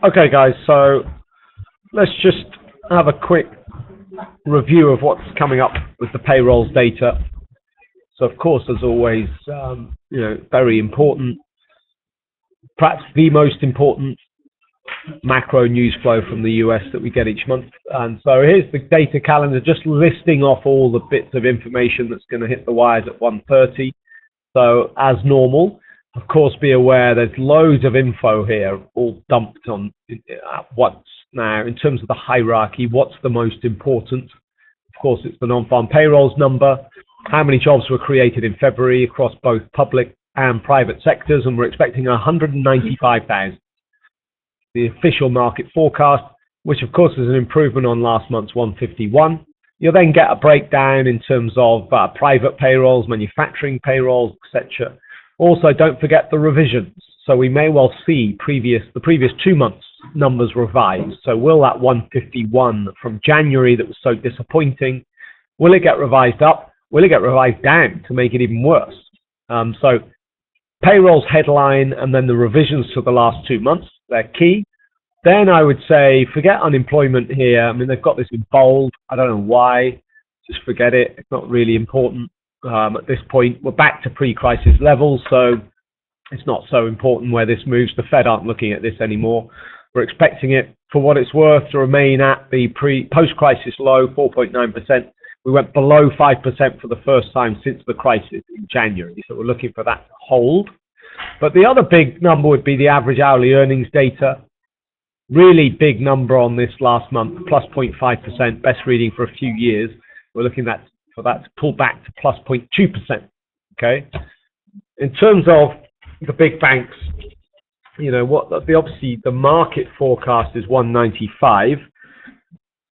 Okay, guys, so let's just have a quick review of what's coming up with the payrolls data. So, of course, as always, very important, perhaps the most important macro news flow from the US that we get each month. And so here's the data calendar, just listing off all the bits of information that's going to hit the wires at 1:30. So, as normal, of course, be aware there's loads of info here, all dumped on at once. Now, in terms of the hierarchy, what's the most important? Of course, it's the non-farm payrolls number. How many jobs were created in February across both public and private sectors? And we're expecting 195,000. The official market forecast, which of course is an improvement on last month's 151. You'll then get a breakdown in terms of private payrolls, manufacturing payrolls, etc. Also, don't forget the revisions. So we may well see the previous 2 months numbers revised. So will that 151 from January that was so disappointing, will it get revised up? Will it get revised down to make it even worse? So payrolls headline and then the revisions to the last 2 months, they're key. Then I would say forget unemployment here. I mean, they've got this in bold. I don't know why. Just forget it. It's not really important. At this point, we're back to pre-crisis levels, so it's not so important where this moves. The Fed aren't looking at this anymore. We're expecting it, for what it's worth, to remain at the post-crisis low, 4.9%. We went below 5% for the first time since the crisis in January, so we're looking for that to hold. But the other big number would be the average hourly earnings data. Really big number on this last month, plus 0.5%, best reading for a few years. We're looking for that to pull back to plus 0.2%. Okay. In terms of the big banks, obviously the market forecast is 195.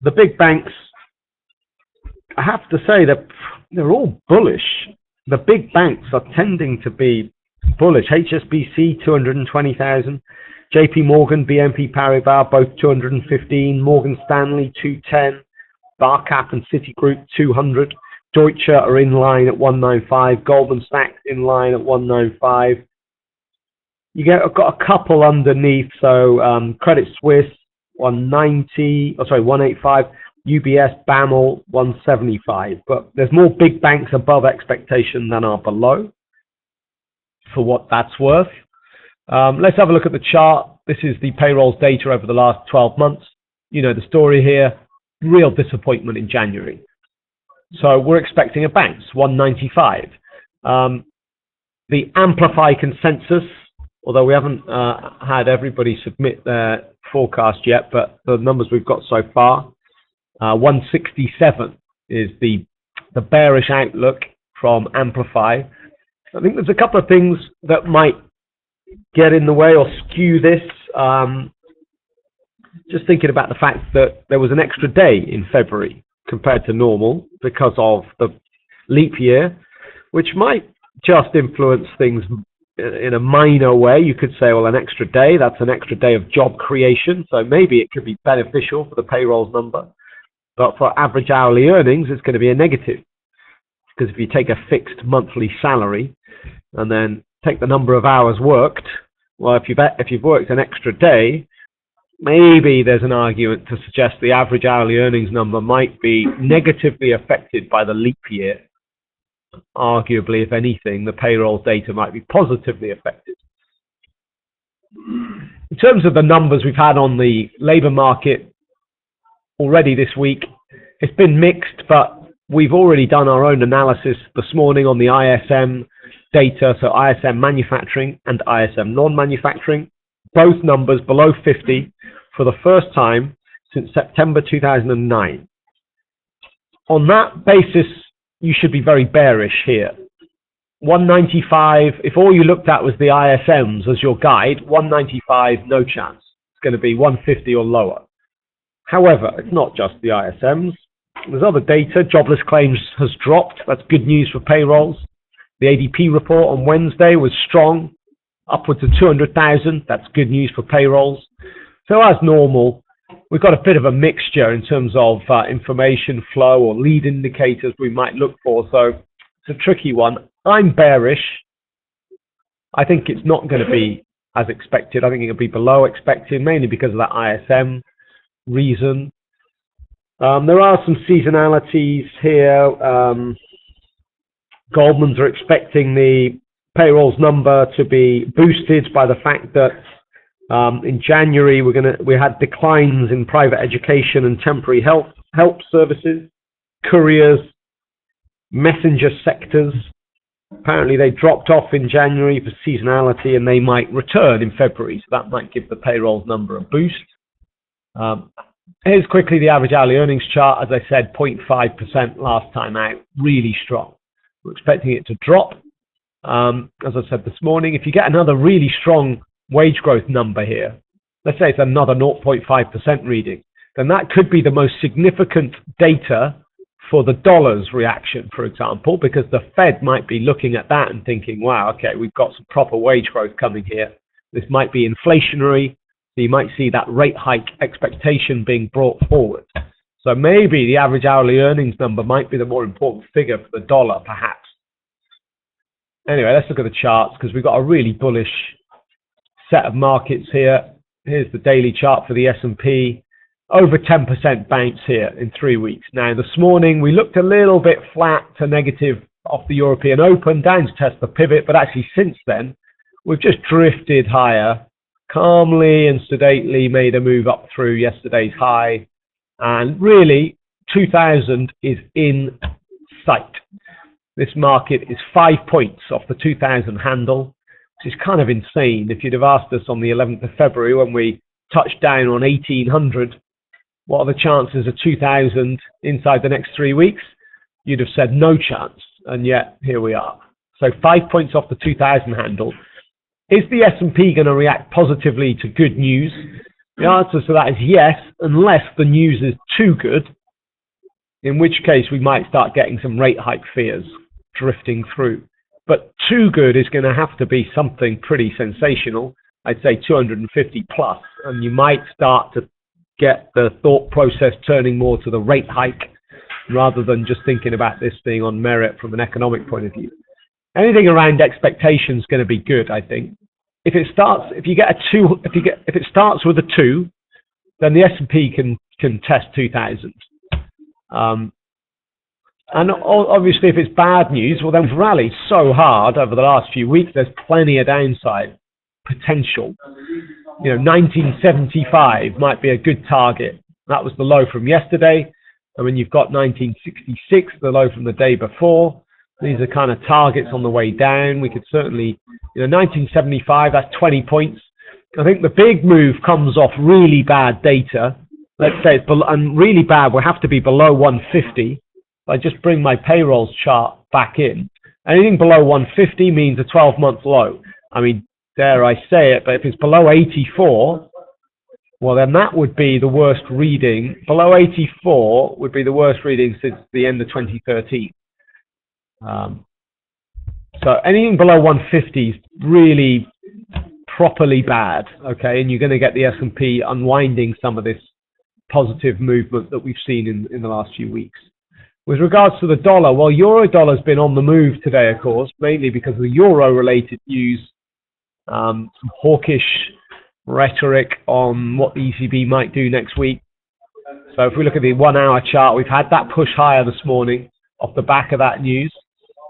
The big banks, I have to say that they're all bullish. The big banks are tending to be bullish. HSBC 220,000, JP Morgan, BNP Paribas both 215, Morgan Stanley 210, Barcap and Citigroup 200. Deutsche are in line at 195. Goldman Sachs in line at 195. I've got a couple underneath. So Credit Suisse 185. UBS, BAML 175. But there's more big banks above expectation than are below, for what that's worth. Let's have a look at the chart. This is the payrolls data over the last 12 months. The story here, real disappointment in January. So we're expecting a bounce, 195. The Amplify consensus, although we haven't had everybody submit their forecast yet, but the numbers we've got so far, 167 is the bearish outlook from Amplify. I think there's a couple of things that might get in the way or skew this. Just thinking about the fact that there was an extra day in February compared to normal because of the leap year, which might just influence things in a minor way. You could say, well, an extra day, that's an extra day of job creation. So maybe it could be beneficial for the payrolls number. But for average hourly earnings, it's going to be a negative. Because if you take a fixed monthly salary and then take the number of hours worked, well, if you've worked an extra day, maybe there's an argument to suggest the average hourly earnings number might be negatively affected by the leap year. Arguably, if anything, the payroll data might be positively affected. In terms of the numbers we've had on the labour market already this week, it's been mixed, but we've already done our own analysis this morning on the ISM data, so ISM manufacturing and ISM non-manufacturing, both numbers below 50 for the first time since September 2009. On that basis, you should be very bearish here. 195, if all you looked at was the ISMs as your guide, 195, no chance. It's going to be 150 or lower. However, it's not just the ISMs. There's other data. Jobless claims has dropped. That's good news for payrolls. The ADP report on Wednesday was strong, upwards of 200,000. That's good news for payrolls. So as normal, we've got a bit of a mixture in terms of information flow or lead indicators we might look for. So it's a tricky one. I'm bearish. I think it's not going to be as expected. I think it'll be below expected, mainly because of that ISM reason. There are some seasonalities here. Goldman's are expecting the payrolls number to be boosted by the fact that in January we had declines in private education and temporary help services, couriers, messenger sectors. Apparently they dropped off in January for seasonality and they might return in February, so that might give the payrolls number a boost. Here's quickly the average hourly earnings chart. As I said, 0.5% last time out, really strong. We're expecting it to drop. As I said this morning, if you get another really strong wage growth number here, let's say it's another 0.5% reading, then that could be the most significant data for the dollar's reaction, for example, because the Fed might be looking at that and thinking, wow, okay, we've got some proper wage growth coming here. This might be inflationary. So you might see that rate hike expectation being brought forward. So maybe the average hourly earnings number might be the more important figure for the dollar, perhaps. Anyway, let's look at the charts because we've got a really bullish set of markets here. Here's the daily chart for the S&P. Over 10% bounce here in 3 weeks. Now, this morning we looked a little bit flat to negative off the European Open, down to test the pivot, but actually since then we've just drifted higher, calmly and sedately made a move up through yesterday's high, and really 2000 is in sight. This market is 5 points off the 2000 handle, which is kind of insane. If you'd have asked us on the 11th of February when we touched down on 1800, what are the chances of 2000 inside the next 3 weeks? You'd have said no chance, and yet here we are. So 5 points off the 2000 handle. Is the S&P going to react positively to good news? The answer to that is yes, unless the news is too good, in which case we might start getting some rate hike fears drifting through. But too good is going to have to be something pretty sensational. I'd say 250 plus, and you might start to get the thought process turning more to the rate hike rather than just thinking about this being on merit from an economic point of view. Anything around expectation is going to be good, I think. If it starts with a 2, then the S&P can test 2000. And obviously, if it's bad news, well, then we've rallied so hard over the last few weeks. There's plenty of downside potential. 1975 might be a good target. That was the low from yesterday. And when you've got 1966, the low from the day before, these are kind of targets on the way down. We could certainly, 1975, that's 20 points. I think the big move comes off really bad data. Let's say it's and really bad will have to be below 150. I just bring my payrolls chart back in. Anything below 150 means a 12-month low. I mean, dare I say it, but if it's below 84, well, then that would be the worst reading. Below 84 would be the worst reading since the end of 2013. So anything below 150 is really properly bad, okay? And you're going to get the S&P unwinding some of this positive movement that we've seen in the last few weeks. With regards to the dollar, well, euro dollar's been on the move today, of course, mainly because of the euro-related news, some hawkish rhetoric on what the ECB might do next week. So if we look at the 1 hour chart, we've had that push higher this morning off the back of that news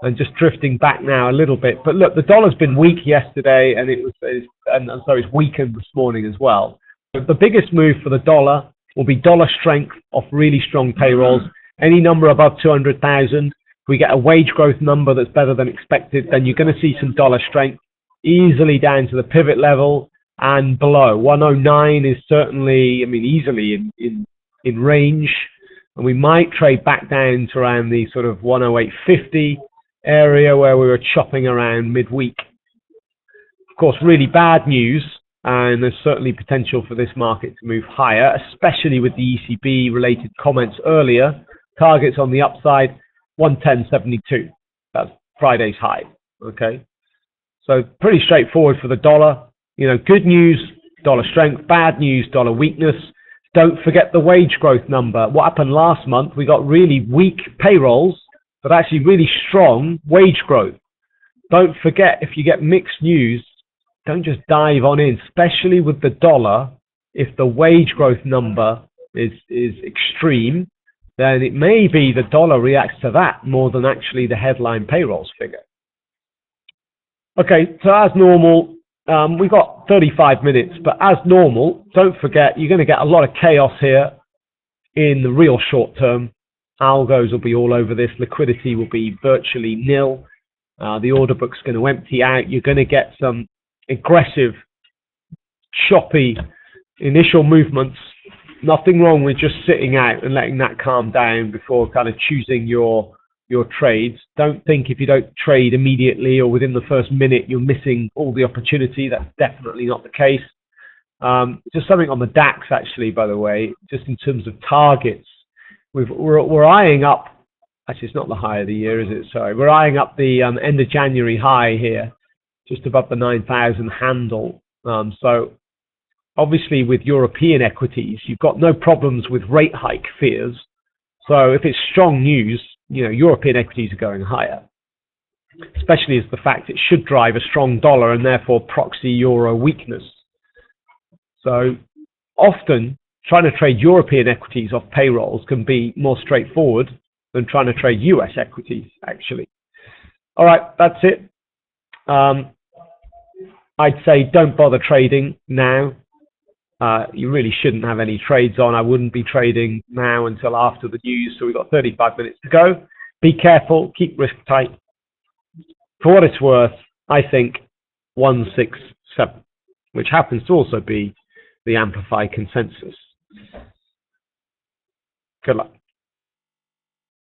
and just drifting back now a little bit. But look, the dollar's been weak yesterday and so it's weakened this morning as well. But the biggest move for the dollar will be dollar strength off really strong payrolls. Any number above 200,000, if we get a wage growth number that's better than expected, then you're going to see some dollar strength easily down to the pivot level and below. 109 is certainly, easily in range. And we might trade back down to around the sort of 108.50 area where we were chopping around midweek. Of course, really bad news, and there's certainly potential for this market to move higher, especially with the ECB related comments earlier. Targets on the upside, 110.72. That's Friday's high. Okay, so pretty straightforward for the dollar. Good news, dollar strength. Bad news, dollar weakness. Don't forget the wage growth number. What happened last month? We got really weak payrolls, but actually really strong wage growth. Don't forget, if you get mixed news, don't just dive on in, especially with the dollar. If the wage growth number is extreme, then it may be the dollar reacts to that more than actually the headline payrolls figure. Okay, so as normal, we've got 35 minutes, but as normal, don't forget, you're going to get a lot of chaos here in the real short term. Algos will be all over this. Liquidity will be virtually nil. The order book's going to empty out. You're going to get some aggressive, choppy initial movements. Nothing wrong with just sitting out and letting that calm down before kind of choosing your trades. Don't think if you don't trade immediately or within the first minute you're missing all the opportunity. That's definitely not the case. Just something on the DAX actually, by the way, just in terms of targets. We're eyeing up, actually it's not the high of the year, is it? Sorry. We're eyeing up the end of January high here, just above the 9,000 handle. So obviously with European equities, you've got no problems with rate hike fears. So if it's strong news, European equities are going higher, especially as the fact it should drive a strong dollar and therefore proxy euro weakness. So often trying to trade European equities off payrolls can be more straightforward than trying to trade US equities, actually. All right, that's it. I'd say don't bother trading now. You really shouldn't have any trades on. I wouldn't be trading now until after the news. So we've got 35 minutes to go. Be careful, keep risk tight. For what it's worth, I think 167, which happens to also be the Amplify consensus. Good luck.